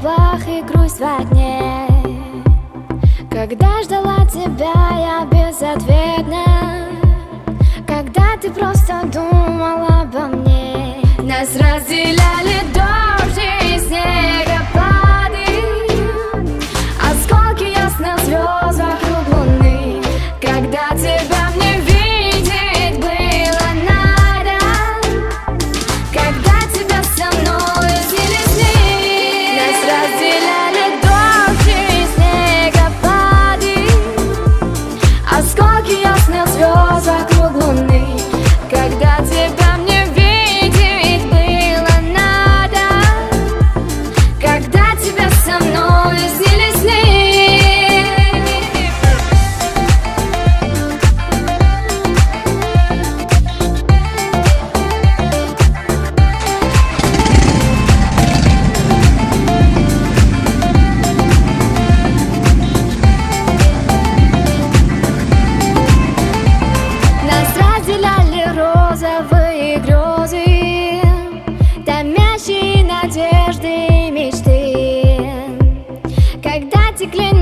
облах и грусть во дне. Когда ждала тебя я безответно, когда ты просто думал обо мне. Нас разделяли дождь и снегопады, осколки ясных звезд вокруг луны. Когда тебя мне видеть было надо, когда тебя со мной снились сны. Нас разделяли дождь и снегопады, осколки ясных звезд вокруг луны. Когда тебя мне видеть было надо, когда тебя со мной снились сны. Розовые грезы, томящие надежды и мечты, когда текли